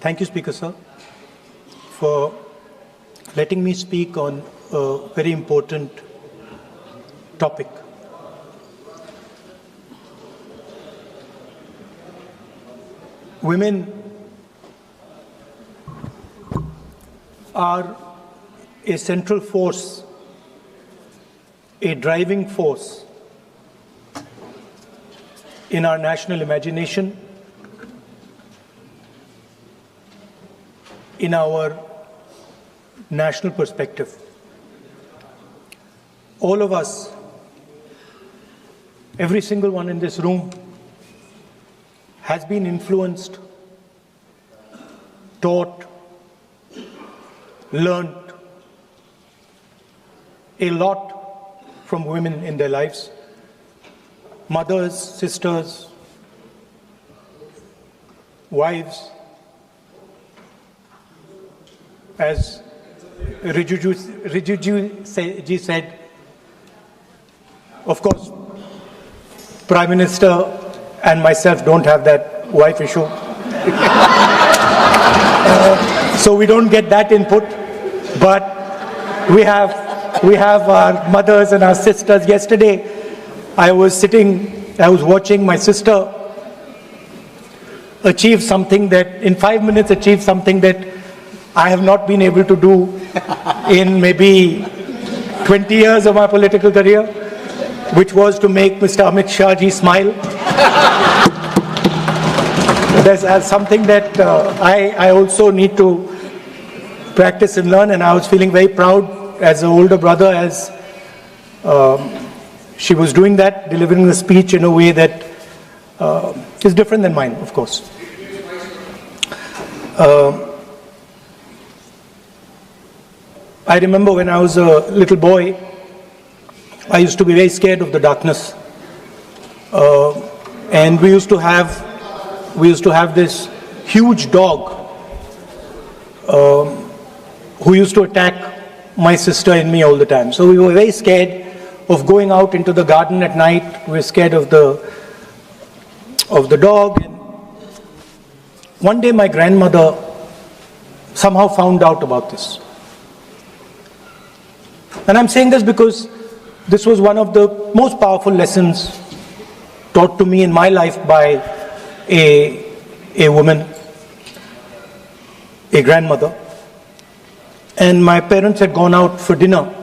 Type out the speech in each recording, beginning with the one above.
Thank you, Speaker Sir, for letting me speak on a very important topic. Women are a central force, a driving force in our national imagination, in our national perspective. All of us, every single one in this room, has been influenced, taught, learned a lot from women in their lives. Mothers, sisters, wives. As Rijiju ji said, of course, Prime Minister and myself don't have that wife issue. So we don't get that input, but we have our mothers and our sisters. Yesterday, I was watching my sister achieve something that, in 5 minutes, achieve something that I have not been able to do in maybe 20 years of my political career, which was to make Mr. Amit Shah ji smile. There's something that I also need to practice and learn, and I was feeling very proud as an older brother as she was doing that, delivering the speech in a way that is different than mine, of course. I remember when I was a little boy, I used to be very scared of the darkness. And we used to have this huge dog who used to attack my sister and me all the time. So we were very scared of going out into the garden at night. We were scared of the dog. And one day my grandmother somehow found out about this. And I'm saying this because this was one of the most powerful lessons taught to me in my life by a woman, a grandmother. And my parents had gone out for dinner,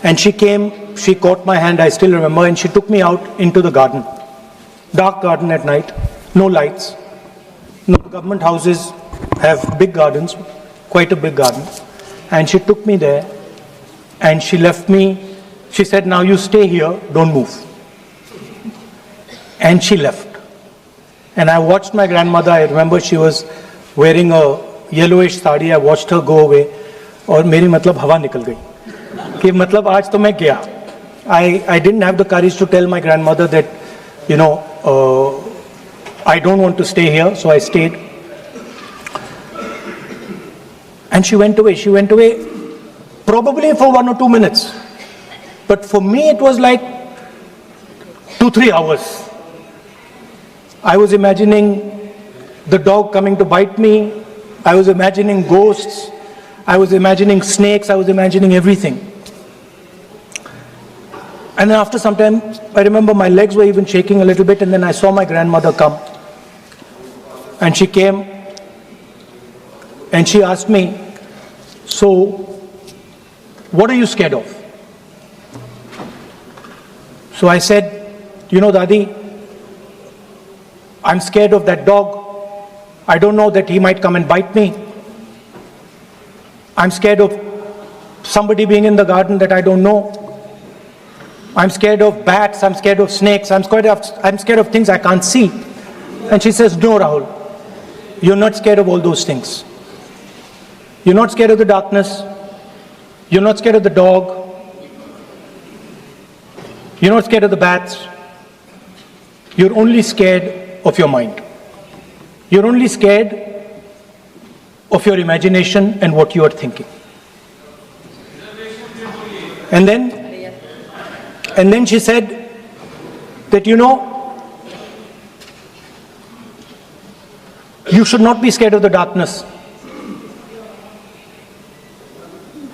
and she came, she caught my hand, I still remember, and she took me out into the garden. Dark garden at night, no lights. No, government houses have big gardens, quite a big garden. And she took me there, and she left me. She said, now you stay here, don't move. And she left. And I watched my grandmother. I remember she was wearing a yellowish sari. I watched her go away. और मेरी मतलब हवा निकल गई कि मतलब आज तो मैं गया. I didn't have the courage to tell my grandmother that, I don't want to stay here, so I stayed. And she went away. She went away probably for 1 or 2 minutes. But for me, it was like 2-3 hours. I was imagining the dog coming to bite me. I was imagining ghosts. I was imagining snakes. I was imagining everything. And then after some time, I remember my legs were even shaking a little bit, and then I saw my grandmother come. And she came, and she asked me, so, what are you scared of? So I said, Dadi, I'm scared of that dog. I don't know that he might come and bite me. I'm scared of somebody being in the garden that I don't know. I'm scared of bats. I'm scared of snakes. I'm scared of things I can't see. And she says, no, Rahul, you're not scared of all those things. You're not scared of the darkness. You're not scared of the dog. You're not scared of the bats. You're only scared of your mind. You're only scared of your imagination and what you are thinking. And then she said that, You should not be scared of the darkness.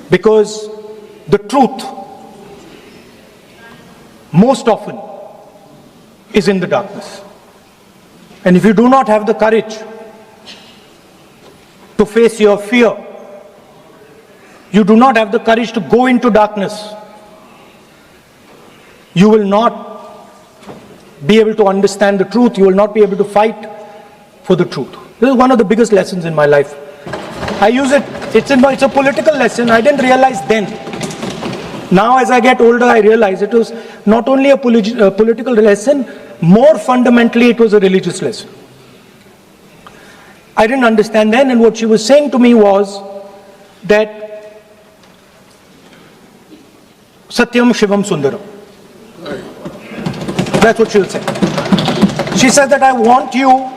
Because the truth, most often, is in the darkness. And if you do not have the courage to face your fear, you do not have the courage to go into darkness, you will not be able to understand the truth. You will not be able to fight for the truth. This is one of the biggest lessons in my life. I use it, it's a political lesson. I didn't realize then. Now as I get older, I realize it was not only a political lesson, more fundamentally it was a religious lesson. I didn't understand then, and what she was saying to me was that Satyam Shivam Sundaram. That's what she'll say. She says that I want you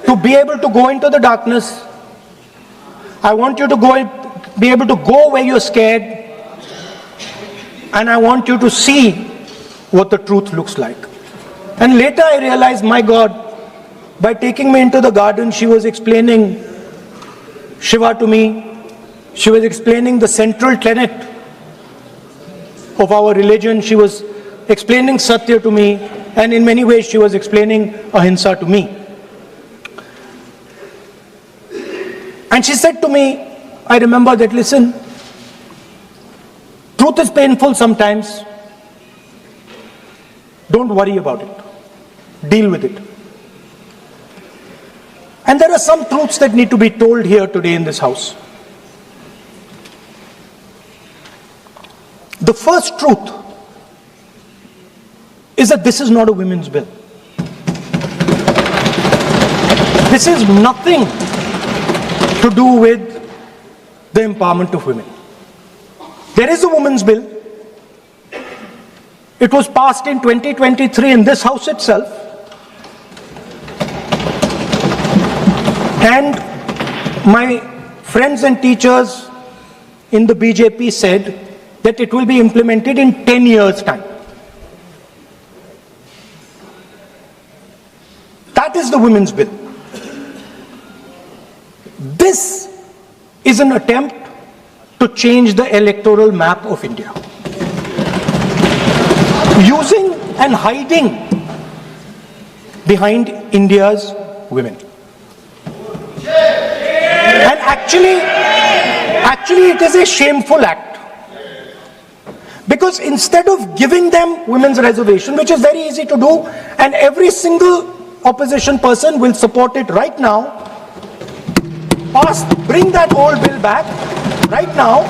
to be able to go into the darkness. I want you to be able to go where you're scared. And I want you to see what the truth looks like. And later I realized, my God, by taking me into the garden, she was explaining Shiva to me. She was explaining the central tenet of our religion. She was explaining Satya to me, and in many ways she was explaining Ahimsa to me. And she said to me, I remember that, listen, truth is painful sometimes. Don't worry about it. Deal with it. And there are some truths that need to be told here today in this house. The first truth is that this is not a women's bill. This is nothing to do with the empowerment of women. There is a women's bill. It was passed in 2023 in this house itself. And my friends and teachers in the BJP said that it will be implemented in 10 years' time. That is the women's bill. This is an attempt to change the electoral map of India. Using and hiding behind India's women. And actually it is a shameful act. Because instead of giving them women's reservation, which is very easy to do, and every single opposition person will support it right now, bring that old bill back right now,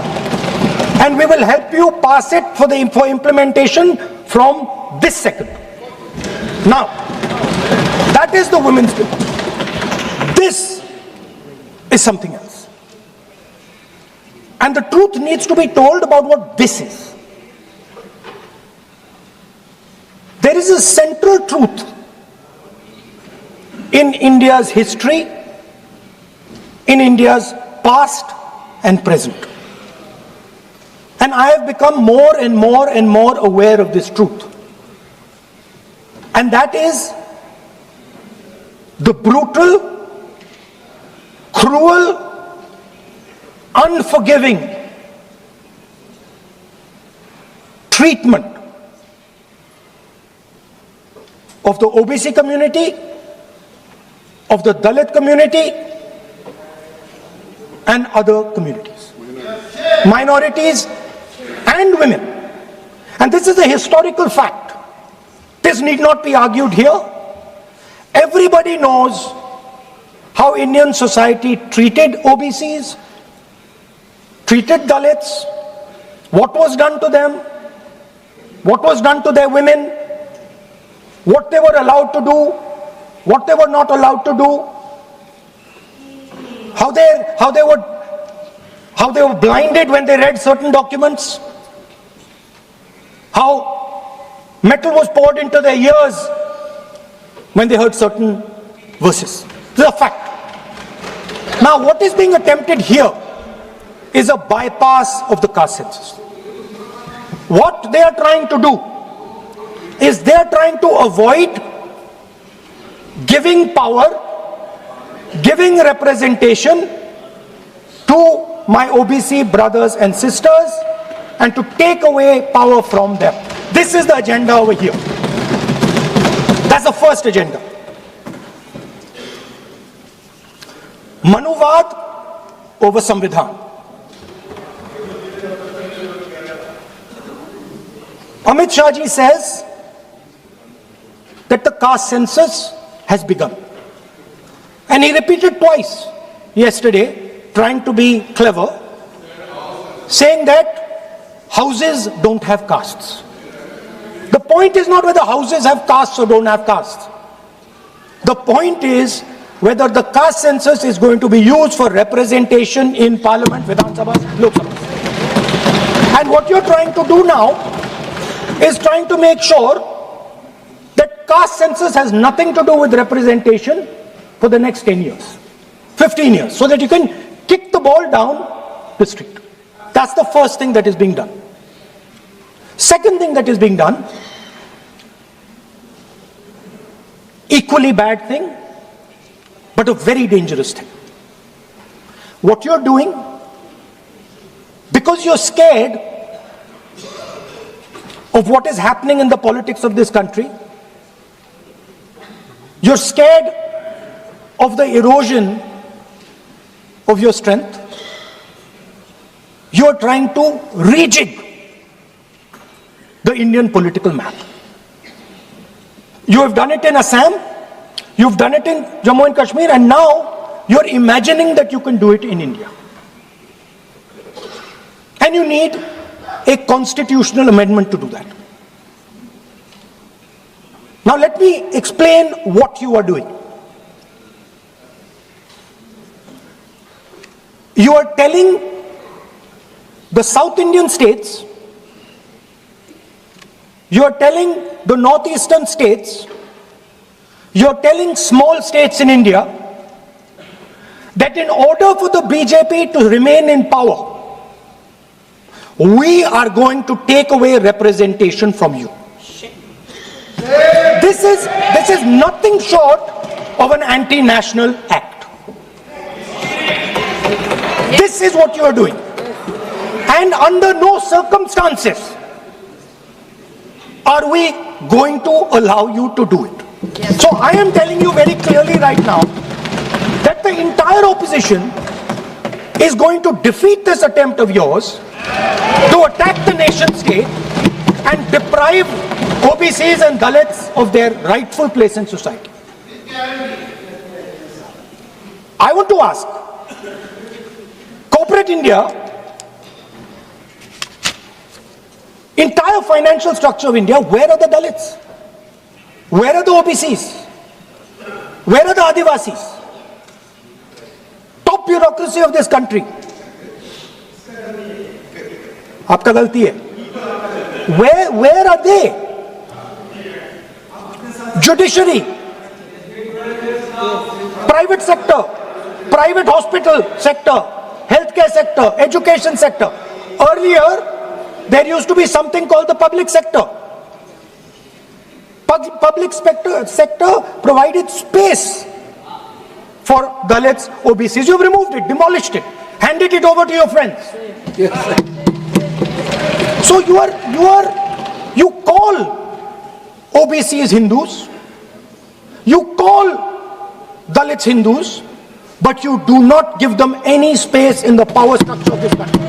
and we will help you pass it for implementation from this second. Now, that is the women's bill. This is something else. And the truth needs to be told about what this is. There is a central truth in India's history, in India's past and present. And I have become more and more and more aware of this truth. And that is the brutal, cruel, unforgiving treatment of the OBC community, of the Dalit community, and other communities, minorities and women. And this is a historical fact. This need not be argued here. Everybody knows how Indian society treated OBCs, treated Dalits, what was done to them, what was done to their women, what they were allowed to do, what they were not allowed to do, how they were blinded when they read certain documents, how metal was poured into their ears when they heard certain verses. This is a fact. Now, what is being attempted here is a bypass of the caste census. What they are trying to do is they are trying to avoid giving power giving representation to my OBC brothers and sisters and to take away power from them. This is the agenda over here. That's the first agenda. Manuvad over Samvidhan. Amit Shah ji says that the caste census has begun. And he repeated twice yesterday, trying to be clever, saying that houses don't have castes. The point is not whether houses have castes or don't have castes. The point is whether the caste census is going to be used for representation in Parliament, Vidhan Sabha, Lok Sabha. And what you're trying to do now is trying to make sure that caste census has nothing to do with representation for the next 10 years, 15 years, so that you can kick the ball down the street. That's the first thing that is being done. Second thing that is being done, equally bad thing, but a very dangerous thing. What you're doing, because you're scared of what is happening in the politics of this country, you're scared of the erosion of your strength, you're trying to rejig the Indian political map. You have done it in Assam, you've done it in Jammu and Kashmir, and now you're imagining that you can do it in India. And you need a constitutional amendment to do that. Now let me explain what you are doing. You are telling the South Indian states, you are telling the northeastern states, you are telling small states in India that in order for the BJP to remain in power, we are going to take away representation from you. This is nothing short of an anti-national act. This is what you are doing. And under no circumstances are we going to allow you to do it. So I am telling you very clearly right now that the entire opposition is going to defeat this attempt of yours to attack the nation state and deprive OBCs and Dalits of their rightful place in society. I want to ask, corporate India, entire financial structure of India, where are the Dalits? Where are the OBCs? Where are the Adivasis? Top bureaucracy of this country. आपका गलती है. Where are they? Judiciary, private sector, private hospital sector, healthcare sector, education sector. Earlier, there used to be something called the public sector. Public sector provided space for Dalits, OBCs. You've removed it, demolished it, handed it over to your friends. Yes. So you call OBCs Hindus, you call Dalits Hindus, but you do not give them any space in the power structure of this country.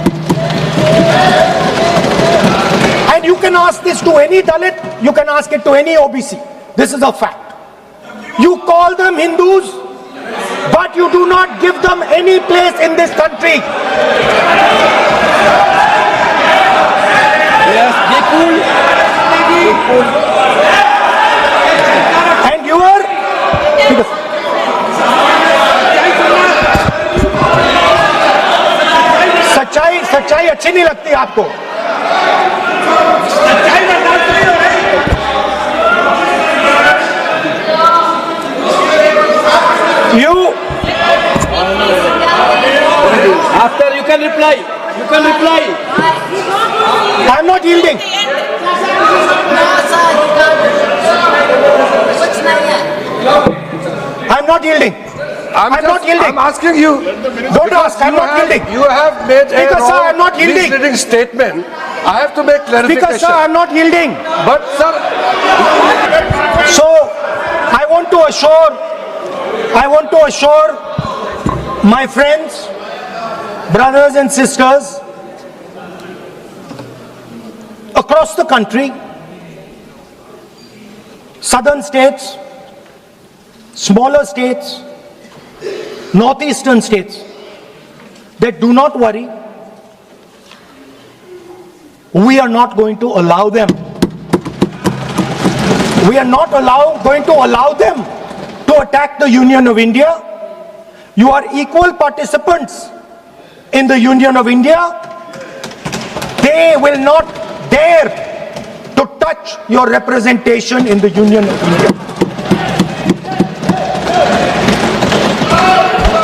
And you can ask this to any Dalit, you can ask it to any OBC. This is a fact. You call them Hindus, but you do not give them any place in this country. Yes, And you are सच्चाई अच्छी नहीं लगती आपको. You after you can reply. You can reply. I'm not yielding. I'm not yielding. I'm not yielding. I'm asking you. Don't ask. I'm not yielding. You have made a Speaker, sir, wrong, I'm not yielding. misleading statement. I have to make clarification. Speaker, sir, I'm not yielding. But sir, So, I want to assure my friends, brothers and sisters across the country, southern states, smaller states, northeastern states, that do not worry. We are not going to allow them. We are not going to allow them to attack the Union of India. You are equal participants in the Union of India. They will not dare to touch your representation in the Union of India.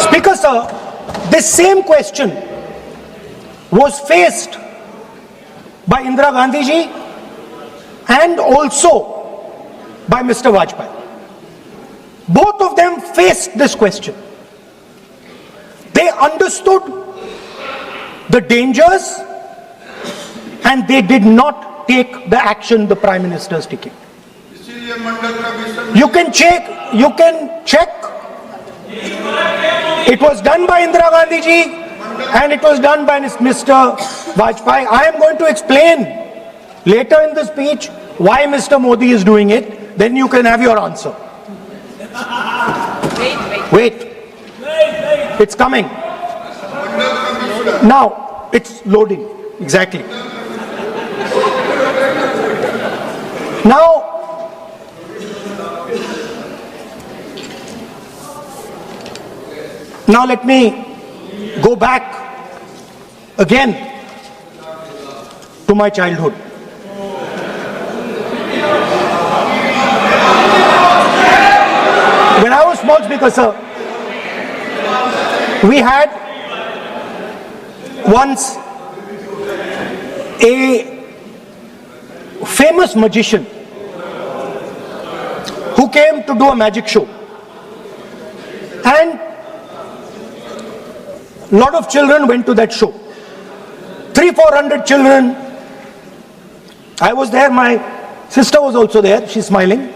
Speaker, sir, this same question was faced by Indira Gandhi ji and also by Mr. Vajpayee. Both of them faced this question. They understood the dangers and they did not take the action the Prime Minister is taking. You can check. It was done by Indira Gandhi ji and it was done by Mr. Vajpayee. I am going to explain later in the speech why Mr. Modi is doing it. Then you can have your answer. Wait. It's coming. Now, it's loading. Exactly. Now let me go back again to my childhood. When I was small, Speaker, sir, we had once a famous magician who came to do a magic show. And a lot of children went to that show. 300-400 children. I was there, my sister was also there, she's smiling.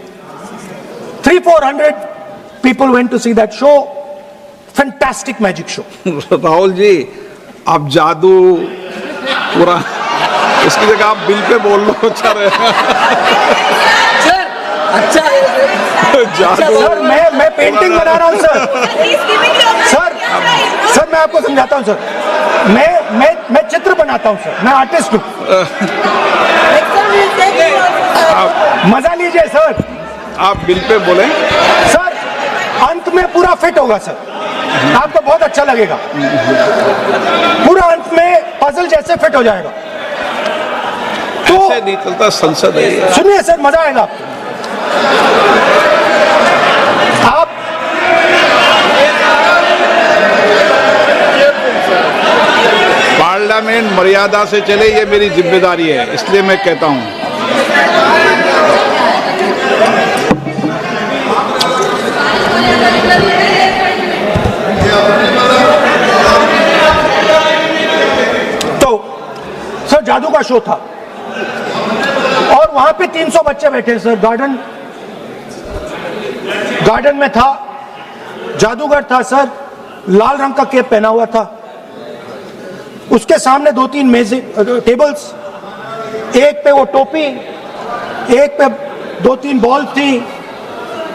300-400 people went to see that show. Fantastic magic show. Rahul ji, आप जादू पूरा इसकी जगह आप bill pay बोल लो, अच्छा रहेगा। Sir, अच्छा है जादू। सर, मैं पेंटिंग बना रहा हूँ सर। सर, मैं आपको समझाता हूँ सर। मैं चित्र बनाता हूँ सर। मैं आर्टिस्ट हूँ। मजा लीजिए सर। आप बिल पे बोले। सर, अंत में पूरा फिट होगा सर। आपको बहुत अच्छा लगेगा। पूरा अंत में पजल जैसे फिट हो जाएगा। तो ऐसे नहीं चलता संसद है। सुनिए सर, मजा आएगा आप। पार्लियामेंट मर्यादा से चले, ये मेरी जिम्मेदारी है, इसलिए मैं कहता हूँ। सर, जादू का शो था और वहां पे 300 बच्चे बैठे सर। गार्डन में था, जादूगर था सर, लाल रंग का कैप पहना हुआ था। उसके सामने 2-3 मेज़ें, टेबल्स, एक पे वो टोपी, एक पे 2-3 बॉल थी,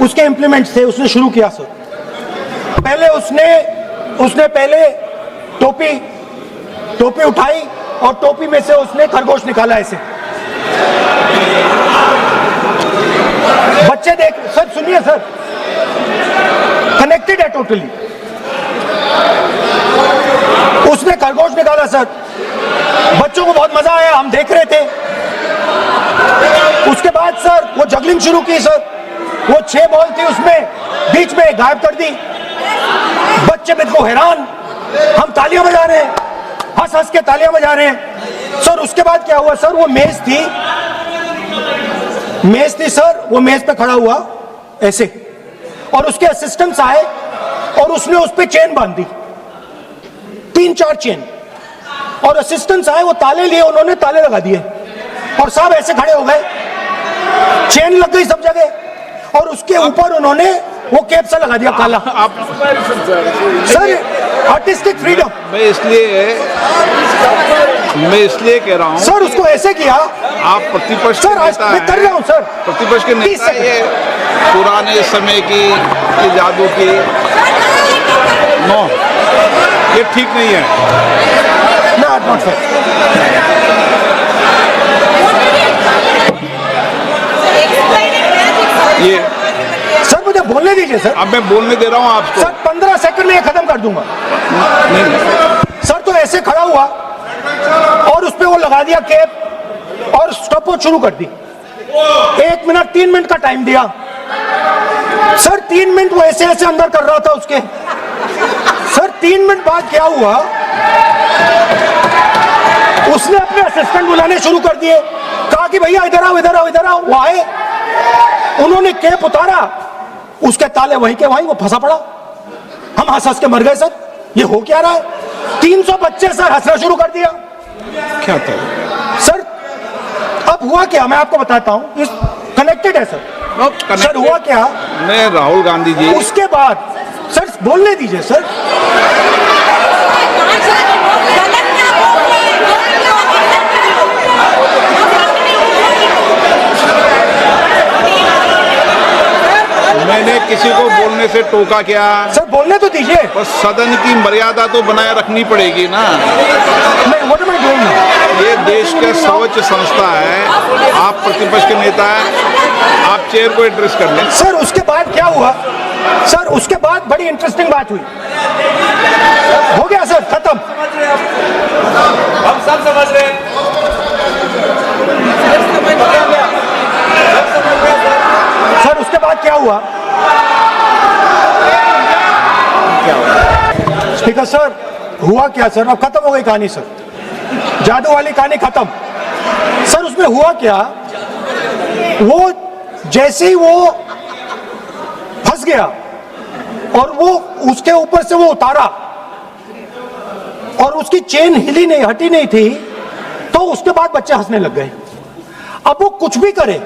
उसके इंप्लीमेंट्स थे। उसने शुरू किया सर। पहले उसने पहले टोपी उठाई और टोपी में से उसने खरगोश निकाला ऐसे। बच्चे देख सर, सुनिए सर, कनेक्टेड है टोटली। उसने खरगोश निकाला सर, बच्चों को बहुत मजा आया, हम देख रहे थे। उसके बाद सर वो जगलिंग शुरू की सर। वो 6 बॉल थी, उसमें बीच में गायब कर दी। बच्चे बिल्कुल हैरान, हम तालियां बजा रहे हैं, हंस हंस के तालियां बजा रहे हैं सर। उसके बाद क्या हुआ सर, वो मेज थी सर, वो मेज पे खड़ा हुआ ऐसे, और उसके असिस्टेंट्स आए और उसने उस पे चेन बांध दी, 3-4 चेन, और असिस्टेंट्स आए, वो ताले लिए, उन्होंने ताले लगा दिए और साहब ऐसे खड़े हो गए, चेन लग गई सब जगह, और उसके ऊपर उन्होंने वो कैप सा लगा दिया काला। Sir artistic freedom. मैं इसलिए कह रहा हूँ सर उसको ऐसे किया। आप प्रतिपक्ष के सर आज नेता मैं कर रहा हूँ सर। प्रतिपक्ष के 30 नेता, ये पुराने समय की ये जादू की नो, ये ठीक नहीं है। Not sir. ये सर मुझे बोलने दीजिए सर। अब मैं बोलने दे रहा हूँ आपको। सर 15 सेकंड में ये खत्म कर दूंगा। नहीं, सर तो ऐसे खड़ा हुआ और उस पे वो लगा दिया कैप और स्टॉपवॉच शुरू कर दी। 1 मिनट 3 मिनट का टाइम दिया सर। 3 मिनट वो ऐसे ऐसे अंदर कर रहा था उसके। सर 3 मिनट बाद क्या हुआ, उसने अपने असिस्टेंट बुलाने शुरू कर दिए, कहा कि भैया इधर आओ इधर आओ इधर आओ। वो आए, उन्होंने कैप उतारा, उसके ताले वहीं के वहीं, वो फंसा पड़ा। हम हंस हंस के मर गए सर, ये हो क्या रहा है। 300 बच्चे सर हंसना शुरू कर दिया। क्या था सर अब हुआ क्या, मैं आपको बताता हूं, इस कनेक्टेड है सर। सर हुआ क्या, मैं राहुल गांधी जी, उसके बाद सर बोलने दीजिए सर। मैंने किसी को बोलने से टोका क्या? सर बोलने तो दीजिए। बस सदन की मर्यादा तो बनाए रखनी पड़ेगी ना। What am I doing now? ये देश का सर्वोच्च संस्था है, आप प्रतिपक्ष के नेता हैं, आप चेयर को एड्रेस कर लें। सर उसके बाद क्या हुआ, सर उसके बाद बड़ी इंटरेस्टिंग बात हुई। हो गया सर, खत्म। हम सब समझ रहे हैं। सर उसके बाद क्या हुआ, स्पीकर सर हुआ क्या सर, अब खत्म हो गई कहानी सर, जादू वाली कहानी खत्म। सर उसमें हुआ क्या, वो जैसे ही वो फंस गया और वो उसके ऊपर से वो उतारा और उसकी चेन हिली नहीं, हटी नहीं थी, तो उसके बाद बच्चे हंसने लग गए। अब वो कुछ भी करे,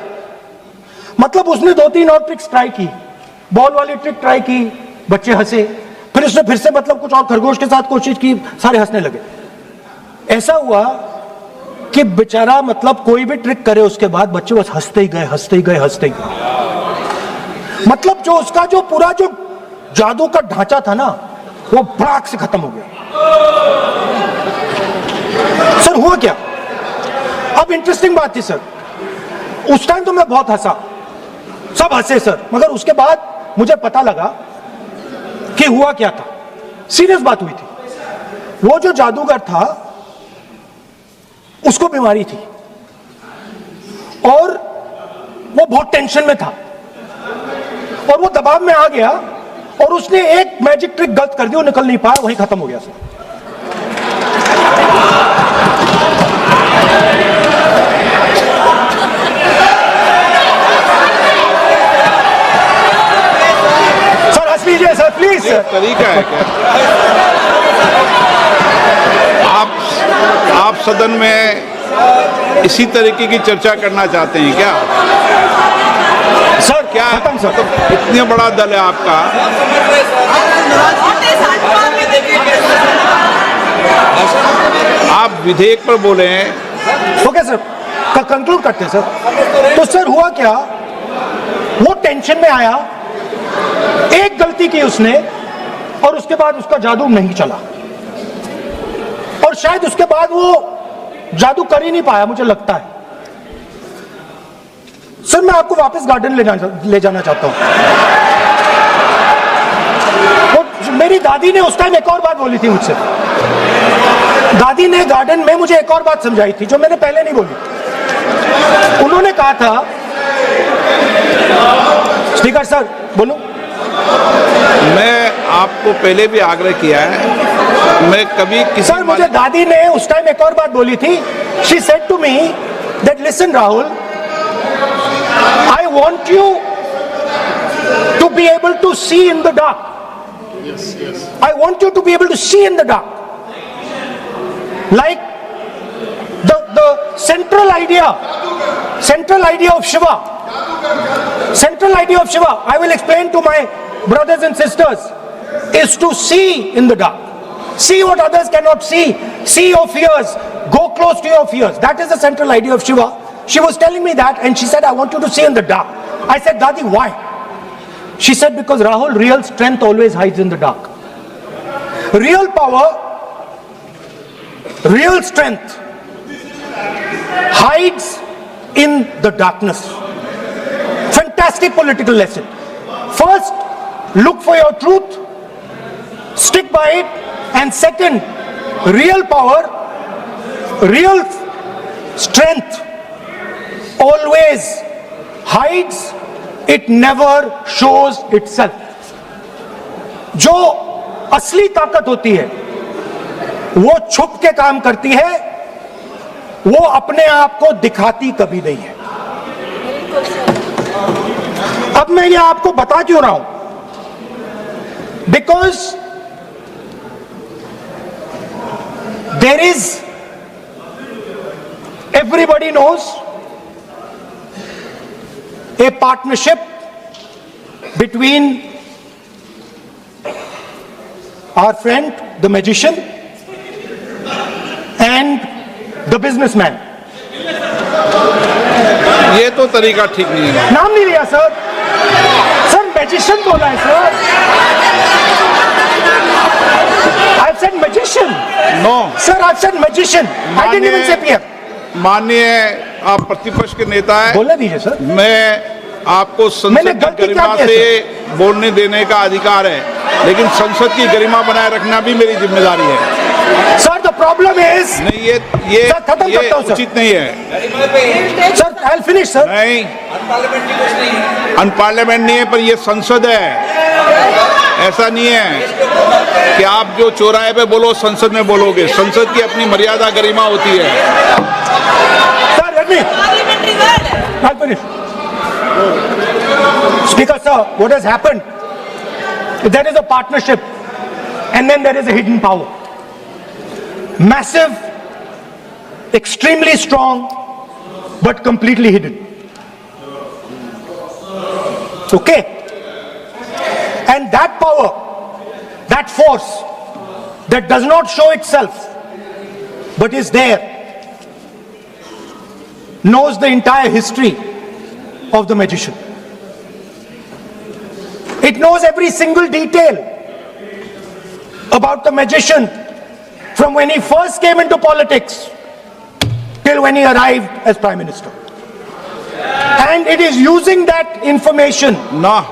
मतलब उसने 2-3 और ट्रिक्स ट्राई की, बॉल वाली ट्रिक ट्राई की, बच्चे हंसे, फिर उसने फिर से मतलब कुछ और खरगोश के साथ कोशिश की, सारे हंसने लगे। ऐसा हुआ कि बेचारा मतलब कोई भी ट्रिक करे उसके बाद बच्चे बस हंसते ही गए, हंसते ही गए, हंसते ही गए। मतलब जो उसका जो पूरा जो जादू का ढांचा था ना, वो भड़ाक से खत्म हो गया। सर हुआ क्या, अब इंटरेस्टिंग बात थी सर, उस टाइम तो मैं बहुत हंसा, सब हंसे सर, मगर उसके बाद मुझे पता लगा कि हुआ क्या था। सीरियस बात हुई थी। वो जो जादूगर था उसको बीमारी थी और वो बहुत टेंशन में था और वो दबाव में आ गया और उसने एक मैजिक ट्रिक गलत कर दी, वो निकल नहीं पाया, वहीं खत्म हो गया सर। Sir please sir. तरीका है क्या? आप सदन में इसी तरीके की चर्चा करना चाहते हैं क्या? सर क्या खत्म सर, इतना बड़ा दल है आपका, आप विधेयक पर बोले हैं। ओके सर, कंक्लूड करते हैं सर। तो सर हुआ क्या, वो टेंशन में आया, एक गलती की उसने और उसके बाद उसका जादू नहीं चला और शायद उसके बाद वो जादू कर ही नहीं पाया, मुझे लगता है। सर मैं आपको वापस गार्डन ले जाना चाहता हूं। वो मेरी दादी ने उस टाइम एक और बात बोली थी मुझसे, दादी ने गार्डन में मुझे एक और बात समझाई थी जो मैंने पहले नहीं बोली। उन्होंने कहा था, स्पीकर सर बोलूं, मैं आपको पहले भी आग्रह किया है, मैं कभी किसी सर मुझे दादी ने उस टाइम एक और बात बोली थी। She said to me that listen Rahul, I want you to be able to see in the dark I want you to be able to see in the dark. Like the central idea of Shiva. Central idea of Shiva, I will explain to my brothers and sisters, is to see in the dark. See what others cannot see. See your fears. Go close to your fears. That is the central idea of Shiva. She was telling me that and she said, I want you to see in the dark. I said, Dadi, why? She said, because Rahul, real strength always hides in the dark. Real power, real strength hides in the darkness. Fantastic political lesson. First, look for your truth, stick by it, and second, real power, real strength always hides, it never shows itself. जो असली ताकत होती है वो छुप के काम करती है, वो अपने आप को दिखाती कभी नहीं है. अब मैं ये आपको बता क्यों रहा हूं? Because there is, everybody knows, a partnership between our friend, the magician, and the businessman. ये तो तरीका ठीक नहीं है. नाम नहीं लिया सर. सर मैजिशियन बोला है sir. I've said magician. No. Sir, I've said magician. I didn't even say PM. माननीय आप प्रतिपक्ष के नेता हैं. बोलने दीजिए सर. मैं आपको मैंने संसद की गलती क्या गरिमा की है, से बोलने देने का अधिकार है, लेकिन संसद की गरिमा बनाए रखना भी मेरी जिम्मेदारी है. Sir, the problem is. नहीं, ये सर, खत्म करता हूं, सर. उचित नहीं है. Sir, I'll finish, sir. नहीं, अनपार्लियामेंट नहीं है, पर ये संसद है. ऐसा नहीं है कि आप जो चौराहे पे बोलो संसद में बोलोगे. संसद की अपनी मर्यादा गरिमा होती है. Sir, let me. I'll finish. Speaker, sir, what has happened? There is a partnership, and then there is a hidden power. Massive, extremely strong, but completely hidden. Okay? And that power, that force, that does not show itself, but is there, knows the entire history of the magician. It knows every single detail about the magician from when he first came into politics till when he arrived as Prime Minister. And it is using that information. ना,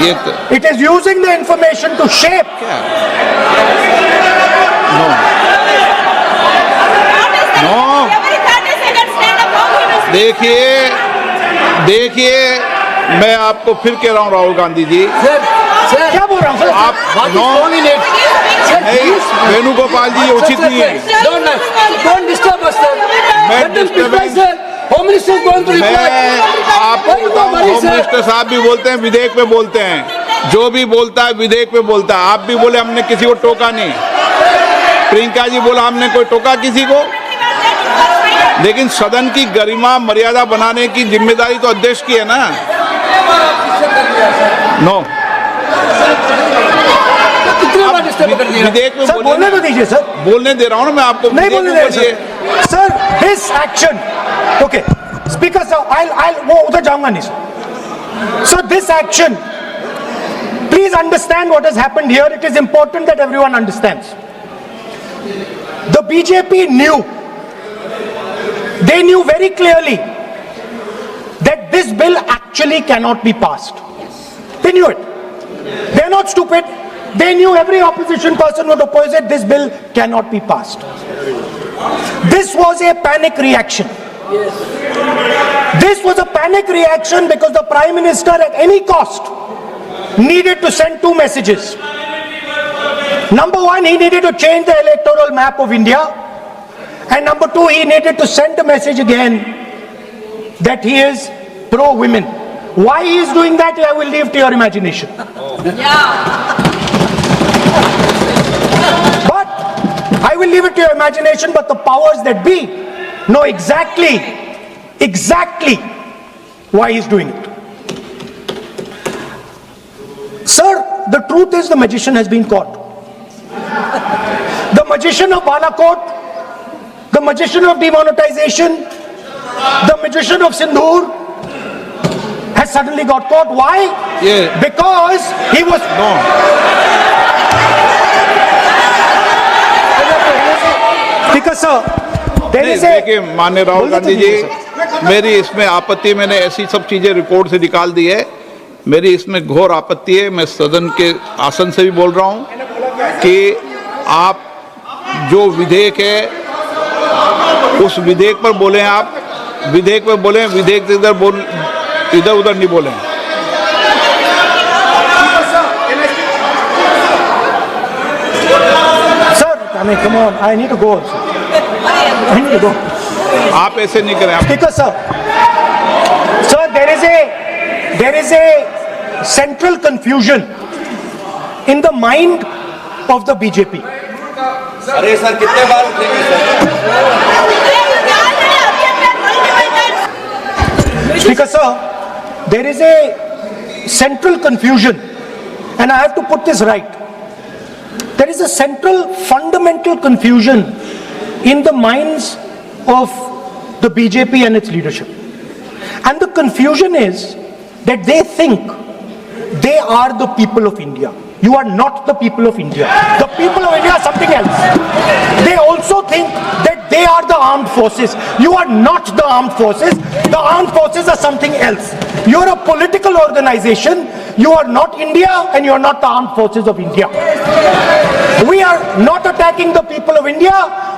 ये It is using the information to shape. देखिए, मैं आपको फिर कह रहा हूँ राहुल गांधी जी, क्या बोल रहा हूँ सर? आप नहीं, वेणुगोपाल जी, ये उचित नहीं है. Don't disturb us, sir. Let them reply, sir. Home Minister is going to reply. मैं आपको बताऊं, होम मिनिस्टर साहब भी बोलते हैं, विधेयक पे बोलते हैं. जो भी बोलता है विधेयक पे बोलता है. आप भी बोले हमने किसी को टोका नहीं. प्रियंका जी बोला हमने कोई टोका किसी को. लेकिन सदन की गरिमा मर्यादा बनाने की जिम्मेदारी तो अध्यक्ष की है ना. नो, विधेयक में सर बोलने तो दीजिए सर. बोलने दे रहा हूँ ना मैं आपको. नहीं बोलने दे रहे sir. This action, okay speaker sir, I'll वो उधर जाऊंगा नहीं sir. So this action, please understand what has happened here. It is important that everyone understands. The BJP knew, they knew very clearly that this bill actually cannot be passed. They knew it. They are not stupid. They knew every opposition person would oppose it. This bill cannot be passed. This was a panic reaction. This was a panic reaction because the Prime Minister at any cost needed to send two messages. Number one, he needed to change the electoral map of India. And number two, he needed to send a message again that he is pro-women. Why he is doing that, I will leave to your imagination. Yeah. But I will leave it to your imagination, but the powers that be know exactly why he's doing it. Sir, the truth is the magician has been caught. The magician of Balakot, the magician of demonetization, the magician of Sindhur has suddenly got caught. Why? Yeah. Because he was... No. Because sir, there नहीं, is a... देखिए माननीय राहुल गांधी जी, मेरी इसमें आपत्ति, मैंने ऐसी सब चीजें रिकॉर्ड से निकाल दी है, मेरी इसमें घोर आपत्ति है। मैं सदन के आसन से भी बोल रहा हूं कि आप जो विधेयक है उस विधेयक पर बोले, आप विधेयक पर बोले, विधेयक इधर उधर नहीं बोले। Sir, I mean, come on, I need to go also. I need to go. आप ऐसे नहीं करें। आप Because sir, there is a central confusion in the mind of the BJP. अरे सर कितने बार उठेंगे sir? Because sir, there is a central confusion, and I have to put this right. There is a central fundamental confusion in the minds of the BJP and its leadership. And the confusion is that they think they are the people of India. You are not the people of India. The people of India are something else. They also think that they are the armed forces. You are not the armed forces. The armed forces are something else. You are a political organization. You are not India and you are not the armed forces of India. We are not attacking the people of India.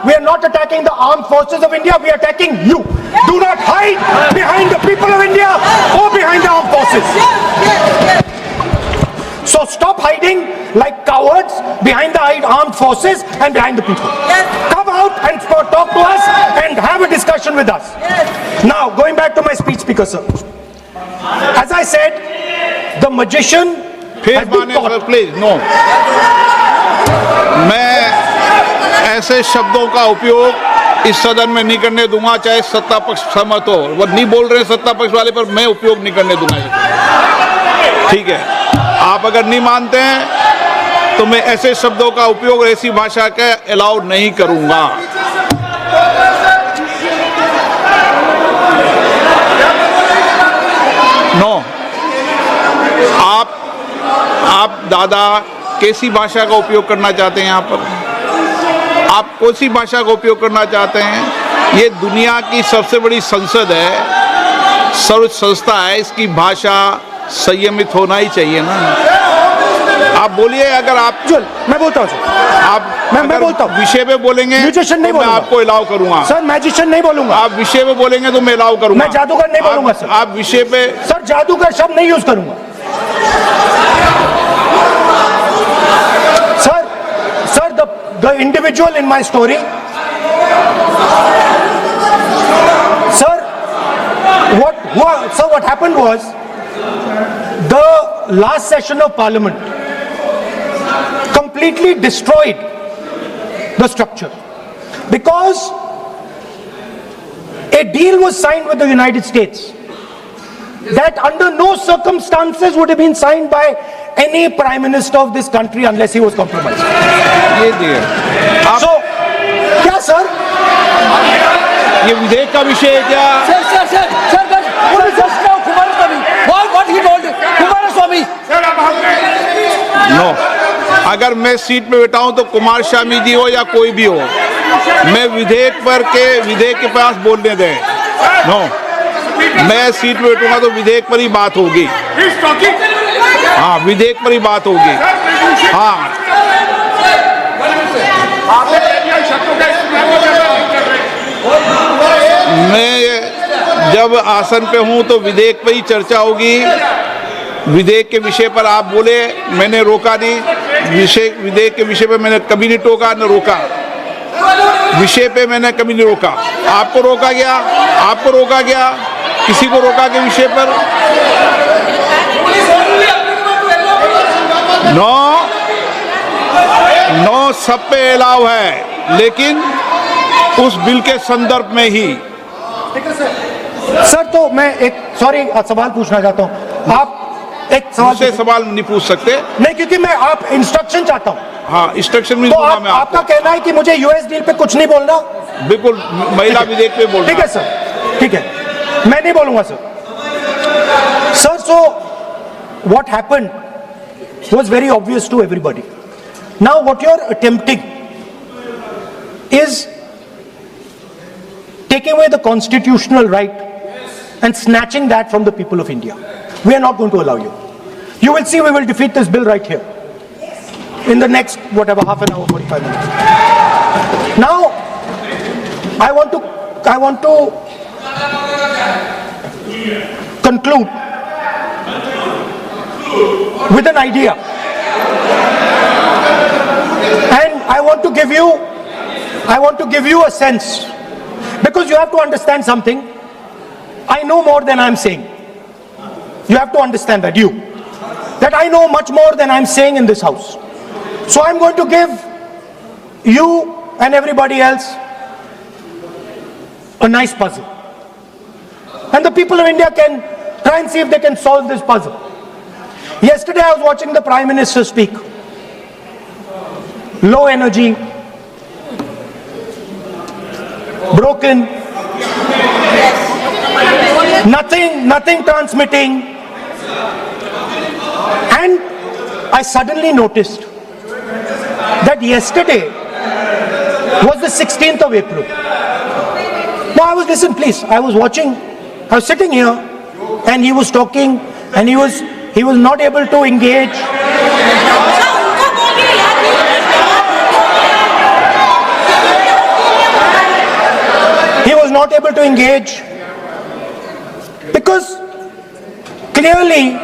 We are not attacking the armed forces of India. We are attacking you. Do not hide behind the people of India or behind the armed forces. So stop hiding like cowards behind the armed forces and behind the people. Come out and talk to us and have a discussion with us. Now, going back to my speech, Speaker sir. As I said, the magician has been caught. Please no, मैं ऐसे शब्दों का उपयोग इस सदन में नहीं करने दूंगा, चाहे सत्ता पक्ष सहमत हो। वो नहीं बोल रहे सत्ता पक्ष वाले, पर मैं उपयोग नहीं करने दूंगा। ठीक है, आप अगर नहीं मानते हैं तो मैं ऐसे शब्दों का उपयोग, ऐसी भाषा का अलाउ नहीं करूंगा। नो, आप दादा कैसी भाषा का उपयोग करना चाहते हैं यहाँ पर? आप कौन सी भाषा का उपयोग करना चाहते हैं? ये दुनिया की सबसे बड़ी संसद है, सर्वोच्च संस्था है, इसकी भाषा संयमित होना ही चाहिए ना। आप बोलिए, अगर आप मैं बोलता हूँ आप मैं बोलता हूँ, विषय पे बोलेंगे म्यूजिशियन नहीं तो मैं बोलूंगा। आपको अलाउ करूंगा। सर, मैजिशियन नहीं बोलूंगा। आप विषय पे बोलेंगे तो मैं अलाउ करूंगा। मैं जादूगर नहीं बोलूंगा सर। आप विषय पे, सर, जादूगर शब्द नहीं यूज करूंगा। Sir, the individual in my story, sir, what happened was, the last session of Parliament completely destroyed the structure because a deal was signed with the United States that under no circumstances would have been signed by any prime minister of this country unless he was compromised. ये दिए आप, So, क्या sir? ये विधेयक का विषय है क्या? Just now Kumaraswamy. What he told Kumaraswamy? No, अगर मैं सीट पे बैठा हूं तो कुमार स्वामी जी हो या कोई भी हो, मैं विधेयक के पास बोलने दें। नो, मैं सीट पे बैठूंगा तो विधेयक पर ही बात होगी। हाँ, विधेयक पर ही बात होगी। हाँ, मैं जब आसन पे हूं तो विधेयक पर ही चर्चा होगी। विधेयक के विषय पर आप बोले, मैंने रोका नहीं। विधेयक के विषय पे मैंने कभी नहीं टोका न रोका। विषय पे मैंने कभी नहीं रोका। आपको रोका गया, किसी को रोका के विषय पर? नो, 9 सब पे अलाउ है, लेकिन उस बिल के संदर्भ में ही। सर तो मैं एक सवाल पूछना चाहता हूं। आप एक मुझसे सवाल नहीं पूछ सकते। नहीं, क्योंकि मैं आप इंस्ट्रक्शन चाहता हूं। हाँ, इंस्ट्रक्शन में तो दूंगा मैं आपका आपको। कहना है कि मुझे यूएस डील पे कुछ नहीं बोलना? बिल्कुल, महिला विधेयक पे बोलना। ठीक है सर, ठीक है, मैं नहीं बोलूंगा sir. Sir, so what happened was very obvious to everybody. Now what you're attempting is taking away the constitutional right and snatching that from the people of India. We are not going to allow you. You will see we will defeat this bill right here in the next, whatever, half an hour, 45 minutes. Now, I want to conclude with an idea. And I want to give you a sense, because you have to understand something. I know more than I'm saying. You have to understand that I know much more than I'm saying in this house. So I'm going to give you and everybody else a nice puzzle. And the people of India can try and see if they can solve this puzzle. Yesterday I was watching the Prime Minister speak. Low energy, broken, nothing transmitting. And I suddenly noticed that yesterday was the 16th of April. Now I was sitting here and he was talking and he was not able to engage. He was not able to engage because clearly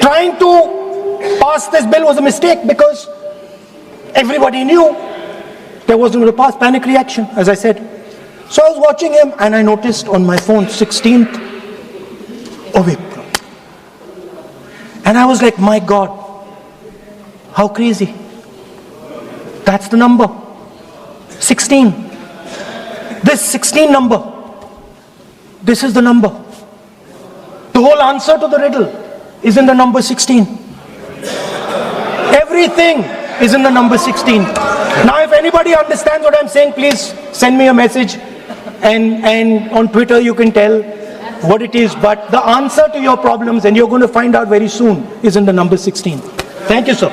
trying to pass this bill was a mistake, because everybody knew there wasn't going to pass. Panic reaction, as I said. So I was watching him and I noticed on my phone 16th of April. And I was like, my God, how crazy. That's the number. 16. This 16 number. This is the number. The whole answer to the riddle is in the number 16. Everything is in the number 16. Now if anybody understands what I'm saying, please send me a message, and on Twitter you can tell what it is. But the answer to your problems, and you're going to find out very soon, is in the number 16. Thank you, sir.